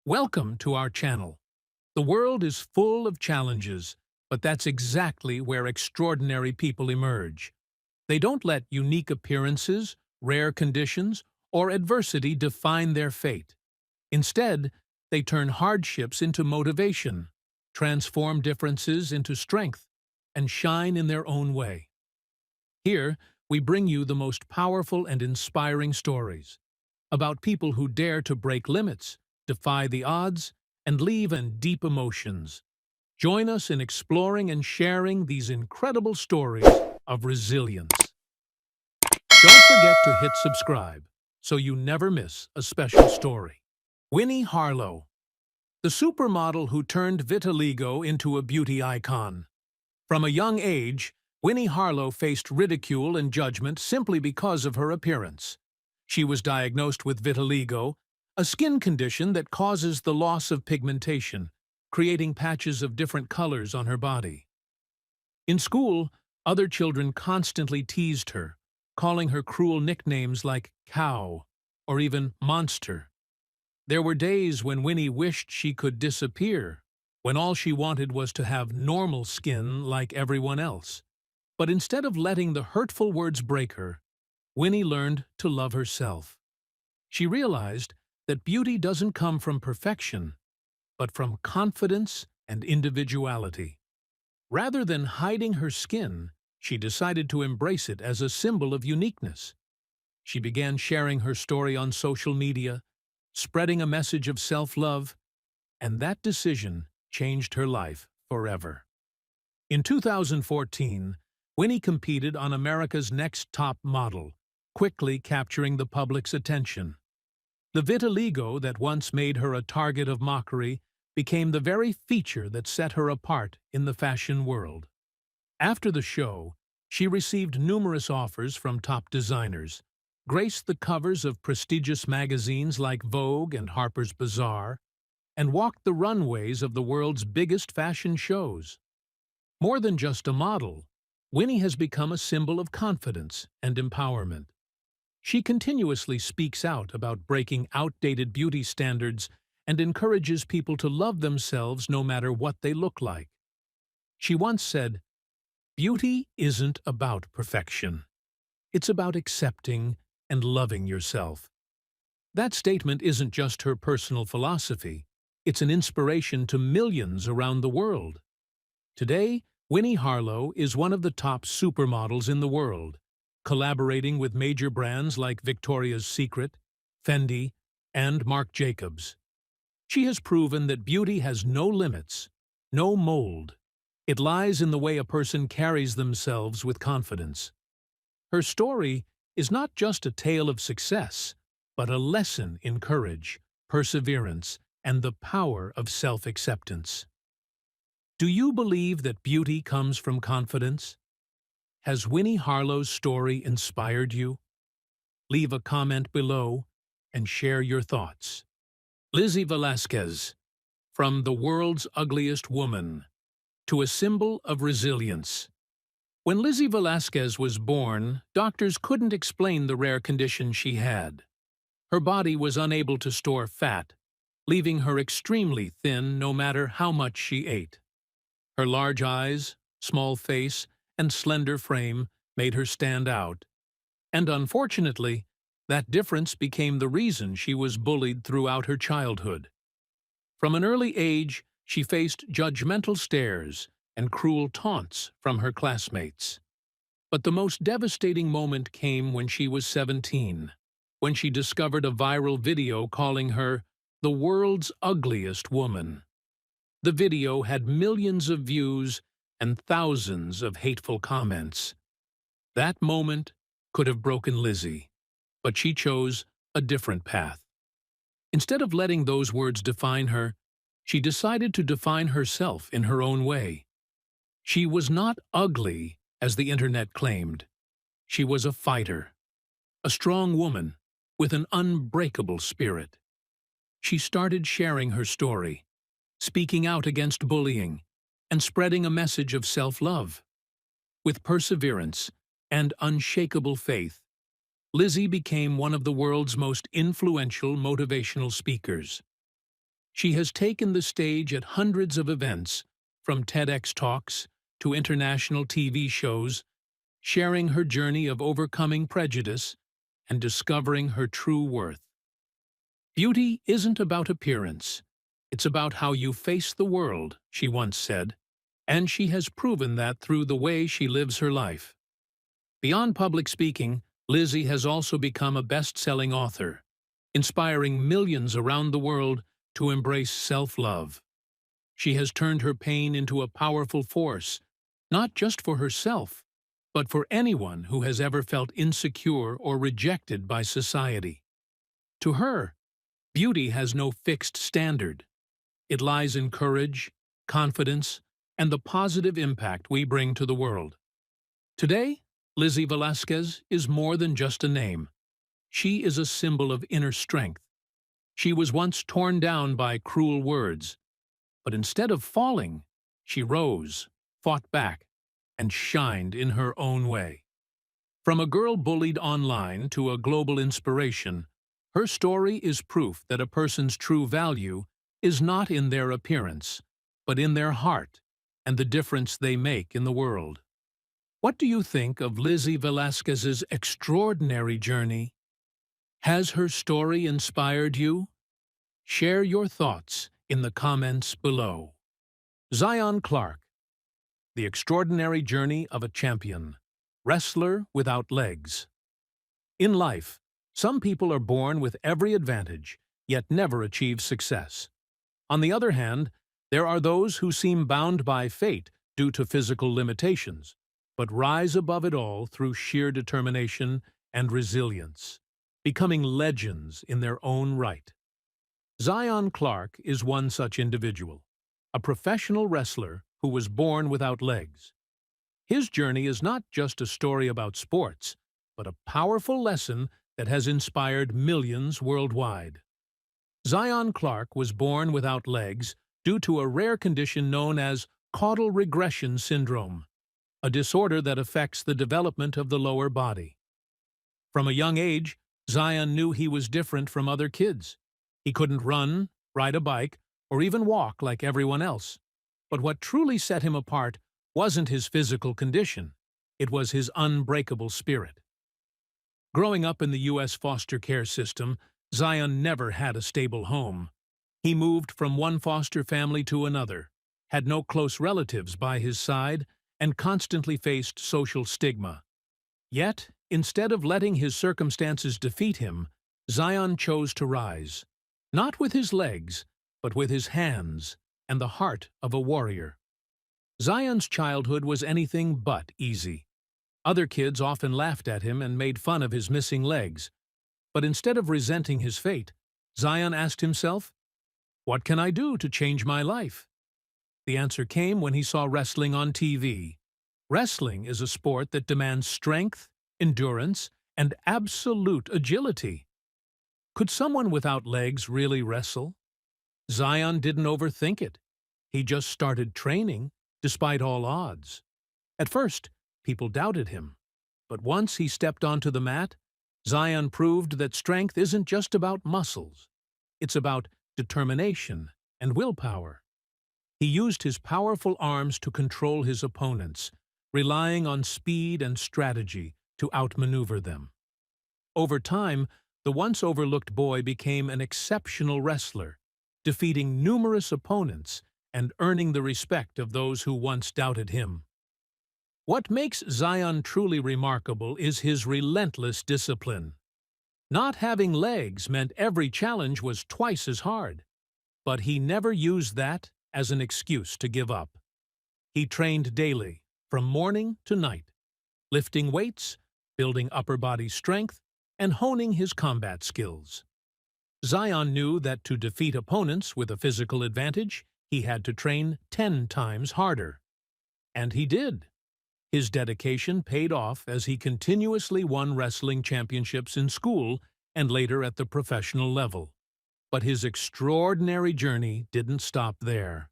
Welcome to our channel. The world is full of challenges, but that's exactly where extraordinary people emerge. They don't let unique appearances, rare conditions, or adversity define their fate. Instead, they turn hardships into motivation, transform differences into strength, and shine in their own way. Here, we bring you the most powerful and inspiring stories about people who dare to break limits, defy the odds, and leave and deep emotions. Join us in exploring and sharing these incredible stories of resilience. Don't forget to hit subscribe so you never miss a special story. Winnie Harlow, the supermodel who turned vitiligo into a beauty icon. From a young age, Winnie Harlow faced ridicule and judgment simply because of her appearance. She was diagnosed with vitiligo, a skin condition that causes the loss of pigmentation, creating patches of different colors on her body. In school, other children constantly teased her, calling her cruel nicknames like cow or even monster. There were days when Winnie wished she could disappear, when all she wanted was to have normal skin like everyone else. But instead of letting the hurtful words break her, Winnie learned to love herself. She realized that beauty doesn't come from perfection, but from confidence and individuality. Rather than hiding her skin, she decided to embrace it as a symbol of uniqueness. She began sharing her story on social media, spreading a message of self-love, and that decision changed her life forever. In 2014, Winnie competed on America's Next Top Model, quickly capturing the public's attention. The vitiligo that once made her a target of mockery became the very feature that set her apart in the fashion world. After the show, she received numerous offers from top designers, graced the covers of prestigious magazines like Vogue and Harper's Bazaar, and walked the runways of the world's biggest fashion shows. More than just a model, Winnie has become a symbol of confidence and empowerment. She continuously speaks out about breaking outdated beauty standards and encourages people to love themselves no matter what they look like. She once said, "Beauty isn't about perfection. It's about accepting and loving yourself." That statement isn't just her personal philosophy. It's an inspiration to millions around the world. Today, Winnie Harlow is one of the top supermodels in the world, collaborating with major brands like Victoria's Secret, Fendi, and Marc Jacobs. She has proven that beauty has no limits, no mold. It lies in the way a person carries themselves with confidence. Her story is not just a tale of success, but a lesson in courage, perseverance, and the power of self-acceptance. Do you believe that beauty comes from confidence? Has Winnie Harlow's story inspired you? Leave a comment below and share your thoughts. Lizzie Velasquez, from the world's ugliest woman to a symbol of resilience. When Lizzie Velasquez was born, doctors couldn't explain the rare condition she had. Her body was unable to store fat, leaving her extremely thin no matter how much she ate. Her large eyes, small face, and slender frame made her stand out. And unfortunately, that difference became the reason she was bullied throughout her childhood. From an early age, she faced judgmental stares and cruel taunts from her classmates. But the most devastating moment came when she was 17, when she discovered a viral video calling her the world's ugliest woman. The video had millions of views and thousands of hateful comments. That moment could have broken Lizzie, but she chose a different path. Instead of letting those words define her, she decided to define herself in her own way. She was not ugly, as the internet claimed. She was a fighter, a strong woman with an unbreakable spirit. She started sharing her story, speaking out against bullying, and spreading a message of self-love. With perseverance and unshakable faith, Lizzie became one of the world's most influential motivational speakers. She has taken the stage at hundreds of events, from TEDx talks to international TV shows, sharing her journey of overcoming prejudice and discovering her true worth. Beauty isn't about appearance. It's about how you face the world, she once said, and she has proven that through the way she lives her life. Beyond public speaking, Lizzie has also become a best-selling author, inspiring millions around the world to embrace self-love. She has turned her pain into a powerful force, not just for herself, but for anyone who has ever felt insecure or rejected by society. To her, beauty has no fixed standard. It lies in courage, confidence, and the positive impact we bring to the world. Today, Lizzie Velasquez is more than just a name. She is a symbol of inner strength. She was once torn down by cruel words, but instead of falling, she rose, fought back, and shined in her own way. From a girl bullied online to a global inspiration, her story is proof that a person's true value is not in their appearance, but in their heart and the difference they make in the world. What do you think of Lizzie Velasquez's extraordinary journey? Has her story inspired you? Share your thoughts in the comments below. Zion Clark, The Extraordinary Journey of a Champion, Wrestler Without Legs. In life, some people are born with every advantage, yet never achieve success. On the other hand, there are those who seem bound by fate due to physical limitations, but rise above it all through sheer determination and resilience, becoming legends in their own right. Zion Clark is one such individual, a professional wrestler who was born without legs. His journey is not just a story about sports, but a powerful lesson that has inspired millions worldwide. Zion Clark was born without legs due to a rare condition known as caudal regression syndrome, a disorder that affects the development of the lower body. From a young age, Zion knew he was different from other kids. He couldn't run, ride a bike, or even walk like everyone else. But what truly set him apart wasn't his physical condition. It was his unbreakable spirit. Growing up in the U.S. foster care system, Zion never had a stable home. He moved from one foster family to another, had no close relatives by his side, and constantly faced social stigma. Yet, instead of letting his circumstances defeat him, Zion chose to rise, not with his legs, but with his hands and the heart of a warrior. Zion's childhood was anything but easy. Other kids often laughed at him and made fun of his missing legs. But instead of resenting his fate, Zion asked himself, "What can I do to change my life?" The answer came when he saw wrestling on TV. Wrestling is a sport that demands strength, endurance, and absolute agility. Could someone without legs really wrestle? Zion didn't overthink it. He just started training, despite all odds. At first, people doubted him. But once he stepped onto the mat, Zion proved that strength isn't just about muscles. It's about determination and willpower. He used his powerful arms to control his opponents, relying on speed and strategy to outmaneuver them. Over time, the once overlooked boy became an exceptional wrestler, defeating numerous opponents and earning the respect of those who once doubted him. What makes Zion truly remarkable is his relentless discipline. Not having legs meant every challenge was twice as hard, but he never used that as an excuse to give up. He trained daily, from morning to night, lifting weights, building upper body strength, and honing his combat skills. Zion knew that to defeat opponents with a physical advantage, he had to train 10 times harder. And he did. His dedication paid off as he continuously won wrestling championships in school and later at the professional level. But his extraordinary journey didn't stop there.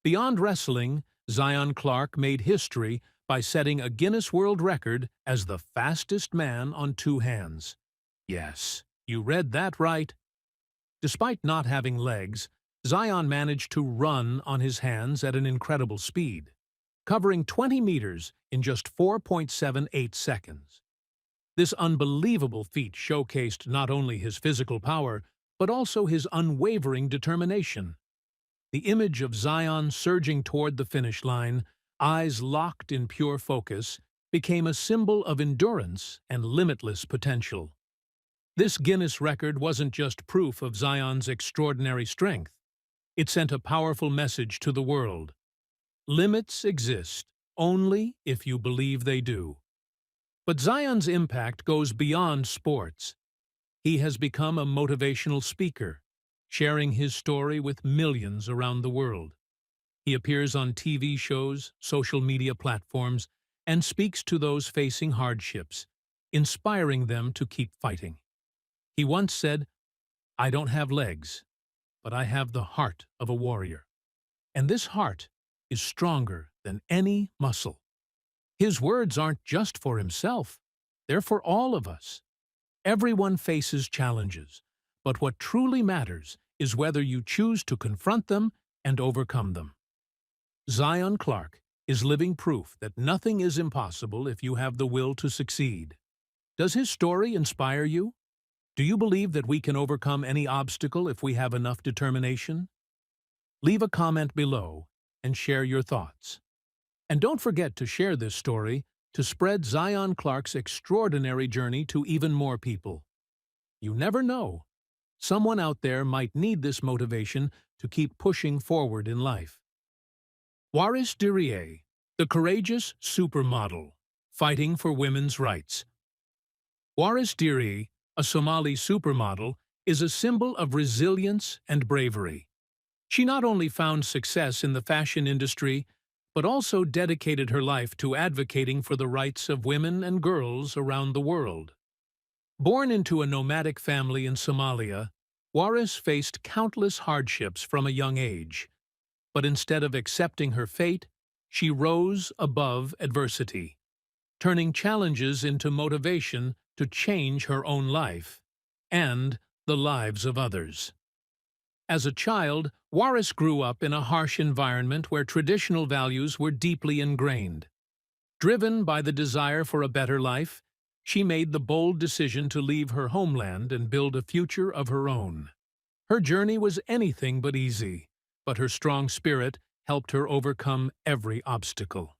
Beyond wrestling, Zion Clark made history by setting a Guinness World Record as the fastest man on 2 hands. Yes, you read that right. Despite not having legs, Zion managed to run on his hands at an incredible speed, covering 20 meters in just 4.78 seconds. This unbelievable feat showcased not only his physical power, but also his unwavering determination. The image of Zion surging toward the finish line, eyes locked in pure focus, became a symbol of endurance and limitless potential. This Guinness record wasn't just proof of Zion's extraordinary strength. It sent a powerful message to the world. Limits exist only if you believe they do. But Zion's impact goes beyond sports. He has become a motivational speaker, sharing his story with millions around the world. He appears on TV shows, social media platforms, and speaks to those facing hardships, inspiring them to keep fighting. He once said, "I don't have legs, but I have the heart of a warrior. And this heart is stronger than any muscle." His words aren't just for himself, they're for all of us. Everyone faces challenges, but what truly matters is whether you choose to confront them and overcome them. Zion Clark is living proof that nothing is impossible if you have the will to succeed. Does his story inspire you? Do you believe that we can overcome any obstacle if we have enough determination? Leave a comment below and share your thoughts. And don't forget to share this story to spread Zion Clark's extraordinary journey to even more people. You never know. Someone out there might need this motivation to keep pushing forward in life. Waris Dirie, the courageous supermodel, fighting for women's rights. Waris Dirie, a Somali supermodel, is a symbol of resilience and bravery. She not only found success in the fashion industry, but also dedicated her life to advocating for the rights of women and girls around the world. Born into a nomadic family in Somalia, Waris faced countless hardships from a young age. But instead of accepting her fate, she rose above adversity, turning challenges into motivation to change her own life and the lives of others. As a child, Waris grew up in a harsh environment where traditional values were deeply ingrained. Driven by the desire for a better life, she made the bold decision to leave her homeland and build a future of her own. Her journey was anything but easy, but her strong spirit helped her overcome every obstacle.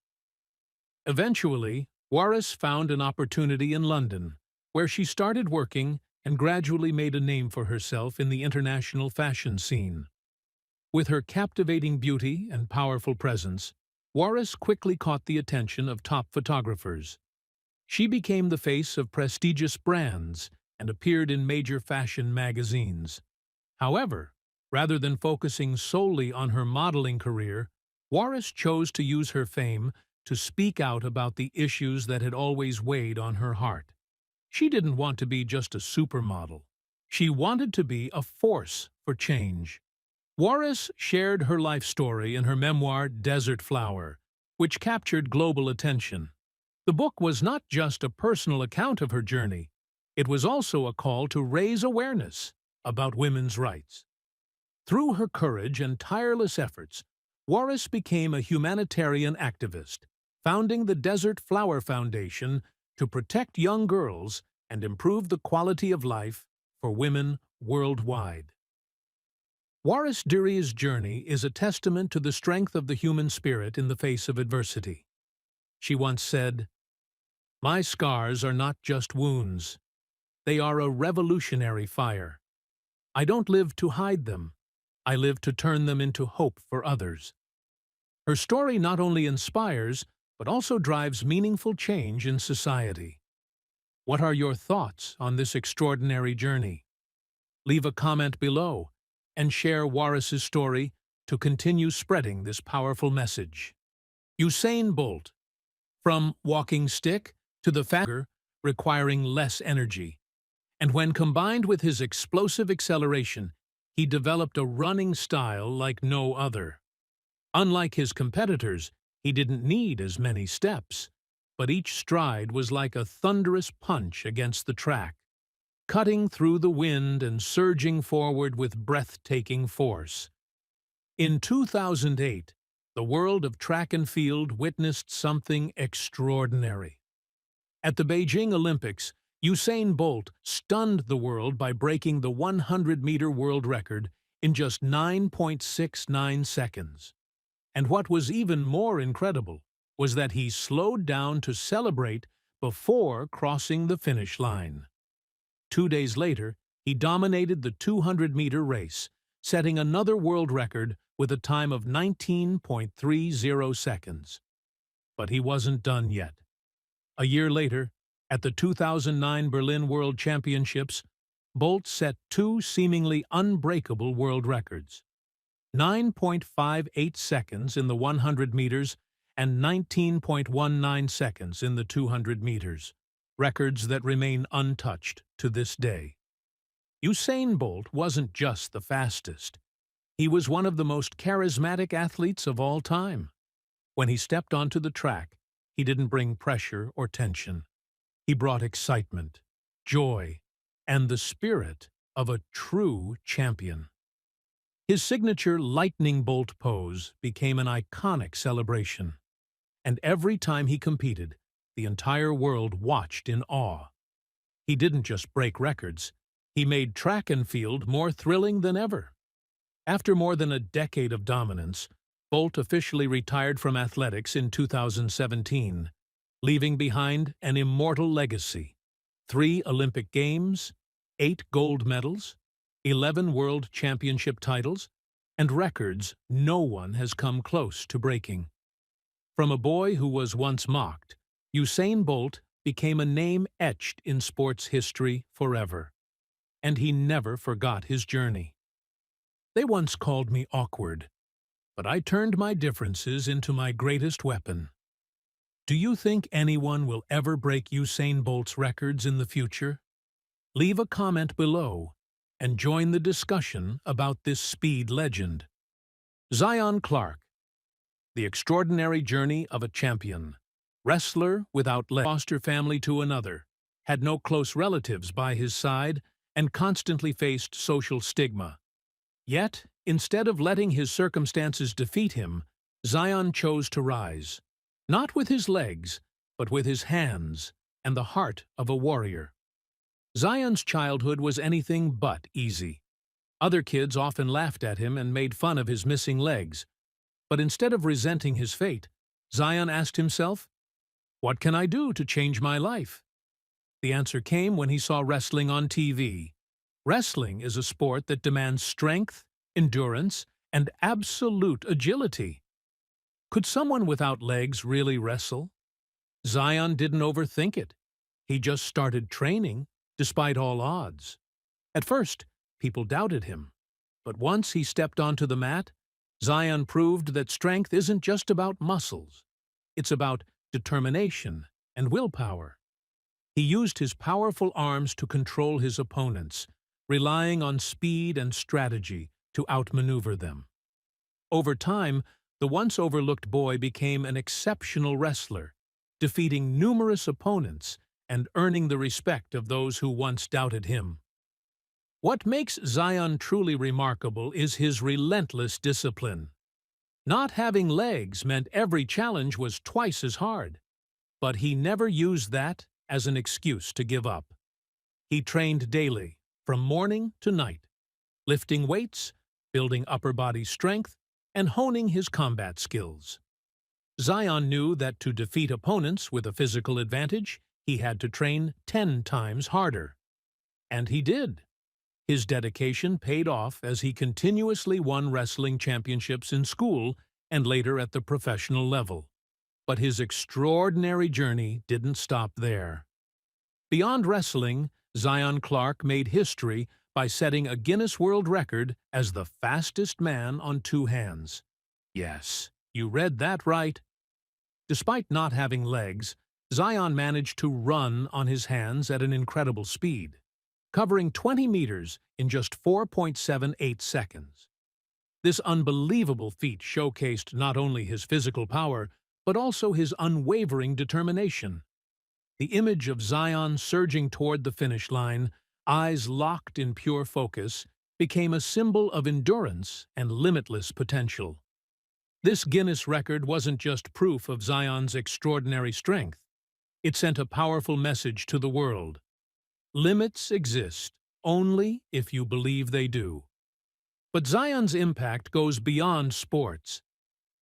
Eventually, Waris found an opportunity in London, where she started working and gradually made a name for herself in the international fashion scene. With her captivating beauty and powerful presence, Waris quickly caught the attention of top photographers. She became the face of prestigious brands and appeared in major fashion magazines. However, rather than focusing solely on her modeling career, Waris chose to use her fame to speak out about the issues that had always weighed on her heart. She didn't want to be just a supermodel. She wanted to be a force for change. Waris shared her life story in her memoir, Desert Flower, which captured global attention. The book was not just a personal account of her journey, it was also a call to raise awareness about women's rights. Through her courage and tireless efforts, Waris became a humanitarian activist, founding the Desert Flower Foundation to protect young girls and improve the quality of life for women worldwide. Waris Dirie's journey is a testament to the strength of the human spirit in the face of adversity. She once said, "My scars are not just wounds. They are a revolutionary fire. I don't live to hide them. I live to turn them into hope for others." Her story not only inspires, but also drives meaningful change in society. What are your thoughts on this extraordinary journey? Leave a comment below and share Waris's story to continue spreading this powerful message. Usain Bolt, from walking stick to the faster, requiring less energy. And when combined with his explosive acceleration, he developed a running style like no other. Unlike his competitors, he didn't need as many steps, but each stride was like a thunderous punch against the track, cutting through the wind and surging forward with breathtaking force. In 2008, the world of track and field witnessed something extraordinary. At the Beijing Olympics, Usain Bolt stunned the world by breaking the 100-meter world record in just 9.69 seconds. And what was even more incredible was that he slowed down to celebrate before crossing the finish line. 2 days later, he dominated the 200-meter race, setting another world record with a time of 19.30 seconds. But he wasn't done yet. A year later, at the 2009 Berlin World Championships, Bolt set two seemingly unbreakable world records: 9.58 seconds in the 100 meters and 19.19 seconds in the 200 meters, records that remain untouched to this day. Usain Bolt wasn't just the fastest. He was one of the most charismatic athletes of all time. When he stepped onto the track, he didn't bring pressure or tension. He brought excitement, joy, and the spirit of a true champion. His signature lightning bolt pose became an iconic celebration, and every time he competed, the entire world watched in awe. He didn't just break records, he made track and field more thrilling than ever. After more than a decade of dominance, Bolt officially retired from athletics in 2017, leaving behind an immortal legacy: 3 Olympic Games, 8 gold medals, 11 World Championship titles, and records no one has come close to breaking. From a boy who was once mocked, Usain Bolt became a name etched in sports history forever. And he never forgot his journey. They once called me awkward, but I turned my differences into my greatest weapon. Do you think anyone will ever break Usain Bolt's records in the future? Leave a comment below and join the discussion about this speed legend. Zion Clark, the extraordinary journey of a champion. Wrestler without legs, foster family to another, had no close relatives by his side, and constantly faced social stigma. Yet, instead of letting his circumstances defeat him, Zion chose to rise, not with his legs, but with his hands and the heart of a warrior. Zion's childhood was anything but easy. Other kids often laughed at him and made fun of his missing legs. But instead of resenting his fate, Zion asked himself, "What can I do to change my life?" The answer came when he saw wrestling on TV. Wrestling is a sport that demands strength, endurance, and absolute agility. Could someone without legs really wrestle? Zion didn't overthink it. He just started training, despite all odds. At first, people doubted him. But once he stepped onto the mat, Zion proved that strength isn't just about muscles. It's about determination and willpower. He used his powerful arms to control his opponents, relying on speed and strategy to outmaneuver them. Over time, the once overlooked boy became an exceptional wrestler, defeating numerous opponents and earning the respect of those who once doubted him. What makes Zion truly remarkable is his relentless discipline. Not having legs meant every challenge was twice as hard, but he never used that as an excuse to give up. He trained daily, from morning to night, lifting weights, building upper body strength, and honing his combat skills. Zion knew that to defeat opponents with a physical advantage, he had to train 10 times harder. And he did. His dedication paid off as he continuously won wrestling championships in school and later at the professional level. But his extraordinary journey didn't stop there. Beyond wrestling, Zion Clark made history by setting a Guinness World Record as the fastest man on 2 hands. Yes, you read that right. Despite not having legs, Zion managed to run on his hands at an incredible speed, covering 20 meters in just 4.78 seconds. This unbelievable feat showcased not only his physical power, but also his unwavering determination. The image of Zion surging toward the finish line, eyes locked in pure focus, became a symbol of endurance and limitless potential. This Guinness record wasn't just proof of Zion's extraordinary strength. It sent a powerful message to the world. Limits exist only if you believe they do. But Zion's impact goes beyond sports.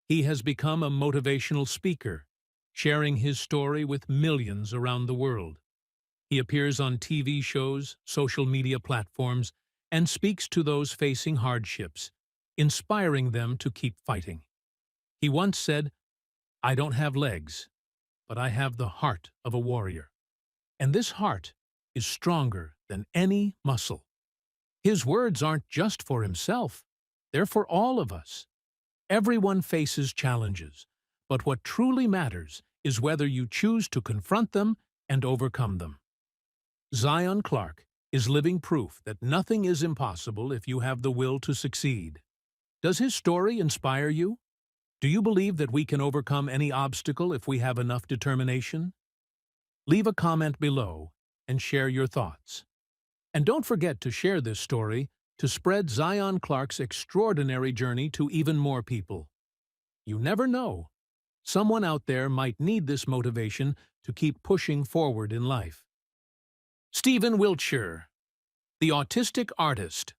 He has become a motivational speaker, sharing his story with millions around the world. He appears on TV shows, social media platforms, and speaks to those facing hardships, inspiring them to keep fighting. He once said, "I don't have legs, but I have the heart of a warrior. And this heart is stronger than any muscle." His words aren't just for himself, they're for all of us. Everyone faces challenges, but what truly matters is whether you choose to confront them and overcome them. Zion Clark is living proof that nothing is impossible if you have the will to succeed. Does his story inspire you? Do you believe that we can overcome any obstacle if we have enough determination? Leave a comment below and share your thoughts. And don't forget to share this story to spread Zion Clark's extraordinary journey to even more people. You never know. Someone out there might need this motivation to keep pushing forward in life. Stephen Wiltshire, the autistic artist,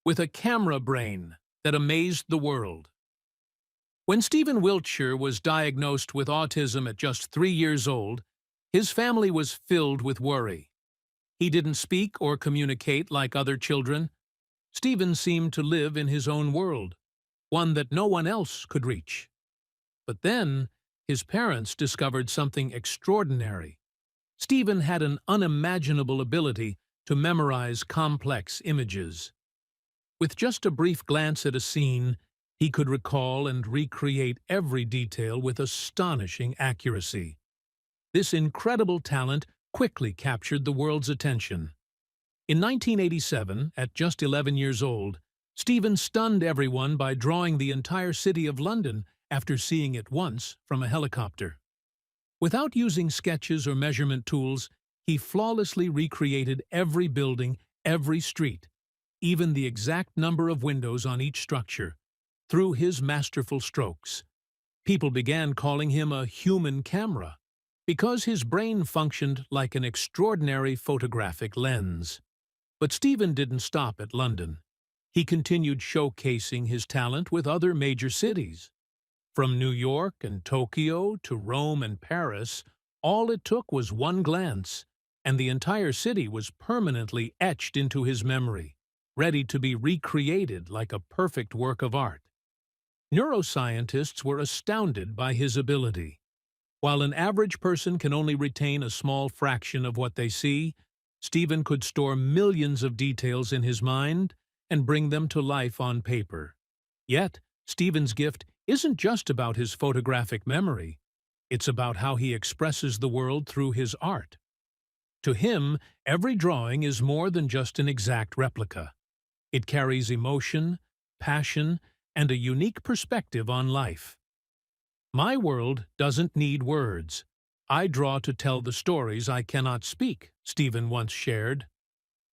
with a camera brain that amazed the world. When Stephen Wiltshire was diagnosed with autism at just 3 years old, his family was filled with worry. He didn't speak or communicate like other children. Stephen seemed to live in his own world, one that no one else could reach. But then, his parents discovered something extraordinary. Stephen had an unimaginable ability to memorize complex images. With just a brief glance at a scene, he could recall and recreate every detail with astonishing accuracy. This incredible talent quickly captured the world's attention. In 1987, at just 11 years old, Stephen stunned everyone by drawing the entire city of London after seeing it once from a helicopter. Without using sketches or measurement tools, he flawlessly recreated every building, every street, even the exact number of windows on each structure, through his masterful strokes. People began calling him a human camera, because his brain functioned like an extraordinary photographic lens. But Stephen didn't stop at London. He continued showcasing his talent with other major cities. From New York and Tokyo to Rome and Paris, all it took was one glance, and the entire city was permanently etched into his memory, ready to be recreated like a perfect work of art. Neuroscientists were astounded by his ability. While an average person can only retain a small fraction of what they see, Stephen could store millions of details in his mind and bring them to life on paper. Yet, Stephen's gift isn't just about his photographic memory. It's about how he expresses the world through his art. To him, every drawing is more than just an exact replica. It carries emotion, passion, and a unique perspective on life. "My world doesn't need words. I draw to tell the stories I cannot speak," Stephen once shared.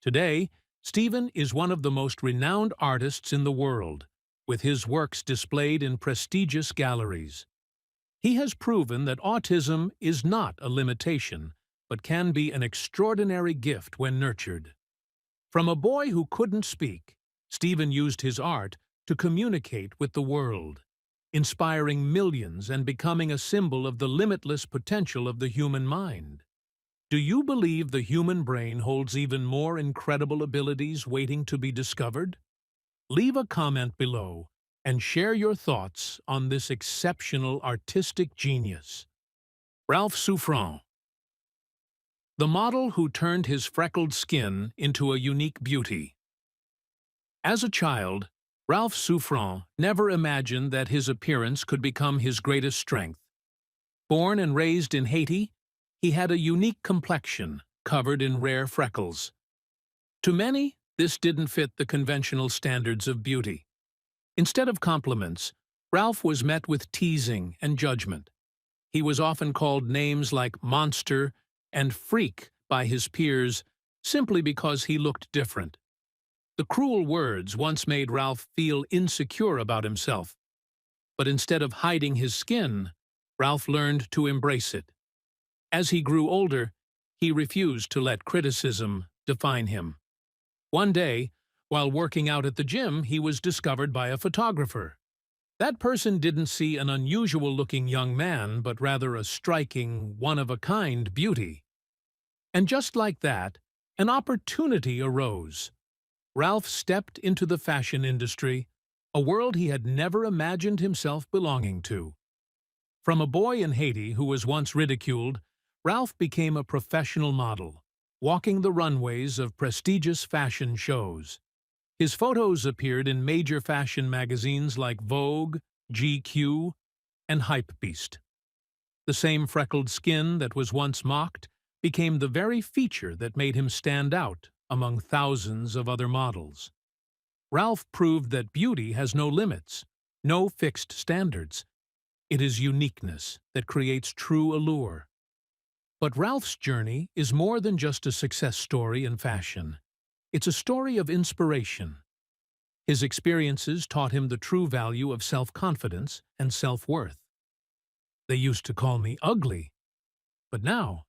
Today, Stephen is one of the most renowned artists in the world, with his works displayed in prestigious galleries. He has proven that autism is not a limitation, but can be an extraordinary gift when nurtured. From a boy who couldn't speak, Stephen used his art to communicate with the world, inspiring millions and becoming a symbol of the limitless potential of the human mind. Do you believe the human brain holds even more incredible abilities waiting to be discovered? Leave a comment below and share your thoughts on this exceptional artistic genius. Ralph Souffrant, the model who turned his freckled skin into a unique beauty. As a child, Ralph Souffrant never imagined that his appearance could become his greatest strength. Born and raised in Haiti, he had a unique complexion covered in rare freckles. To many, this didn't fit the conventional standards of beauty. Instead of compliments, Ralph was met with teasing and judgment. He was often called names like monster and freak by his peers simply because he looked different. The cruel words once made Ralph feel insecure about himself, but instead of hiding his skin, Ralph learned to embrace it. As he grew older, he refused to let criticism define him. One day, while working out at the gym, he was discovered by a photographer. That person didn't see an unusual-looking young man, but rather a striking, one-of-a-kind beauty. And just like that, an opportunity arose. Ralph stepped into the fashion industry, a world he had never imagined himself belonging to. From a boy in Haiti who was once ridiculed, Ralph became a professional model, walking the runways of prestigious fashion shows. His photos appeared in major fashion magazines like Vogue, GQ, and Hypebeast. The same freckled skin that was once mocked became the very feature that made him stand out among thousands of other models. Ralph proved that beauty has no limits, no fixed standards. It is uniqueness that creates true allure. But Ralph's journey is more than just a success story in fashion. It's a story of inspiration. His experiences taught him the true value of self-confidence and self-worth. They used to call me ugly, but now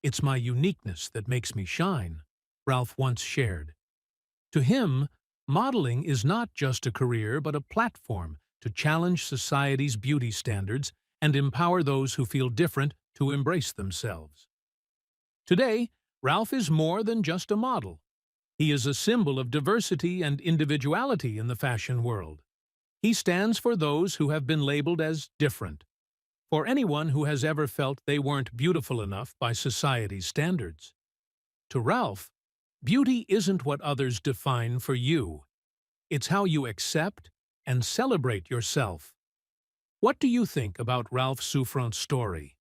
it's my uniqueness that makes me shine, Ralph once shared. To him, modeling is not just a career but a platform to challenge society's beauty standards and empower those who feel different to embrace themselves. Today, Ralph is more than just a model. He is a symbol of diversity and individuality in the fashion world. He stands for those who have been labeled as different, for anyone who has ever felt they weren't beautiful enough by society's standards. To Ralph, beauty isn't what others define for you. It's how you accept and celebrate yourself. What do you think about Ralph Souffrant's story?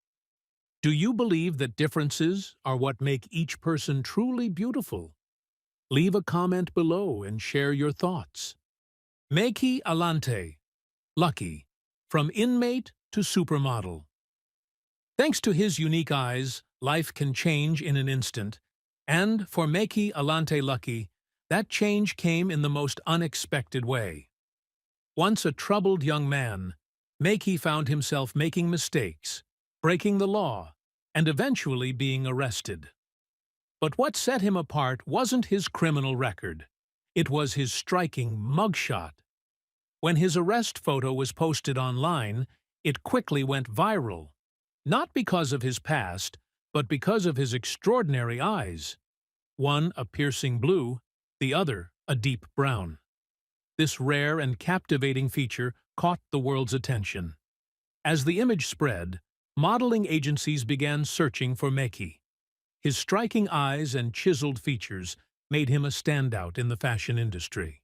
Do you believe that differences are what make each person truly beautiful? Leave a comment below and share your thoughts. Meki Alante, Lucky, from inmate to supermodel. Thanks to his unique eyes, life can change in an instant. And for Meki Alante Lucky, that change came in the most unexpected way. Once a troubled young man, Meki found himself making mistakes, breaking the law, and eventually being arrested. But what set him apart wasn't his criminal record. It was his striking mugshot. When his arrest photo was posted online, it quickly went viral, not because of his past, but because of his extraordinary eyes. One a piercing blue, the other a deep brown. This rare and captivating feature caught the world's attention. As the image spread, modeling agencies began searching for Meki. His striking eyes and chiseled features made him a standout in the fashion industry.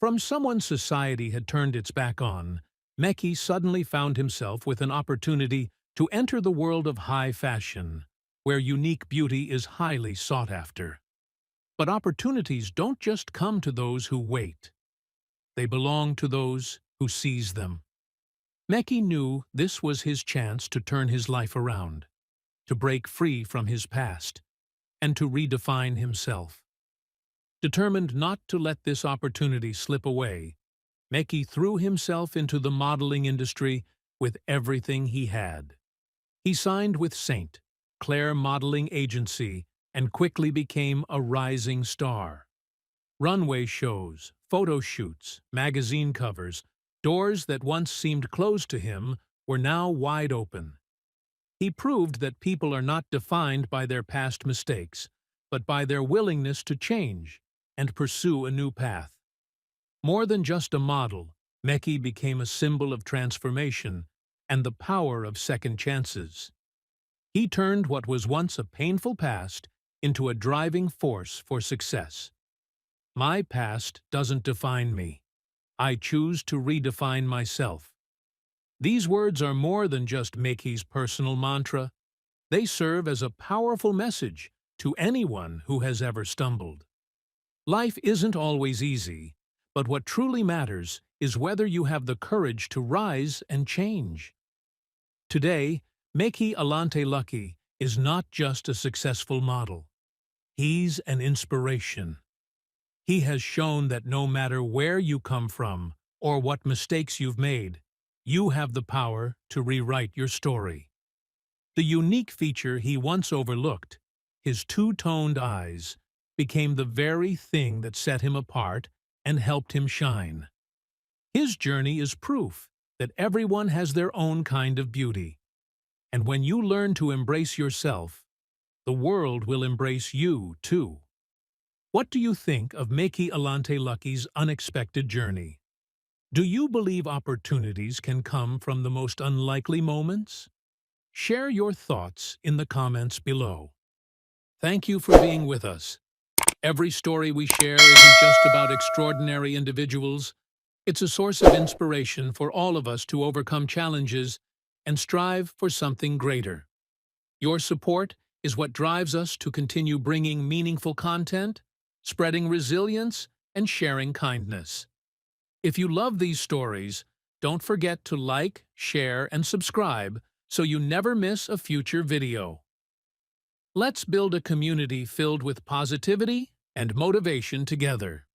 From someone society had turned its back on, Meki suddenly found himself with an opportunity to enter the world of high fashion, where unique beauty is highly sought after. But opportunities don't just come to those who wait. They belong to those who seize them. Meki knew this was his chance to turn his life around, to break free from his past, and to redefine himself. Determined not to let this opportunity slip away, Meki threw himself into the modeling industry with everything he had. He signed with Saint Clair Modeling Agency and quickly became a rising star. Runway shows, photo shoots, magazine covers, doors that once seemed closed to him were now wide open. He proved that people are not defined by their past mistakes, but by their willingness to change and pursue a new path. More than just a model, Meki became a symbol of transformation and the power of second chances. He turned what was once a painful past into a driving force for success. My past doesn't define me. I choose to redefine myself. These words are more than just Meki's personal mantra. They serve as a powerful message to anyone who has ever stumbled. Life isn't always easy, but what truly matters is whether you have the courage to rise and change. Today, Meki Alante Lucky is not just a successful model. He's an inspiration. He has shown that no matter where you come from or what mistakes you've made, you have the power to rewrite your story. The unique feature he once overlooked, his two-toned eyes, became the very thing that set him apart and helped him shine. His journey is proof that everyone has their own kind of beauty. And when you learn to embrace yourself, the world will embrace you too. What do you think of Meki Alante Lucky's unexpected journey? Do you believe opportunities can come from the most unlikely moments? Share your thoughts in the comments below. Thank you for being with us. Every story we share isn't just about extraordinary individuals. It's a source of inspiration for all of us to overcome challenges and strive for something greater. Your support is what drives us to continue bringing meaningful content, spreading resilience, and sharing kindness. If you love these stories, don't forget to like, share, and subscribe so you never miss a future video. Let's build a community filled with positivity and motivation together.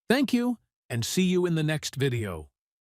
Thank you, and see you in the next video.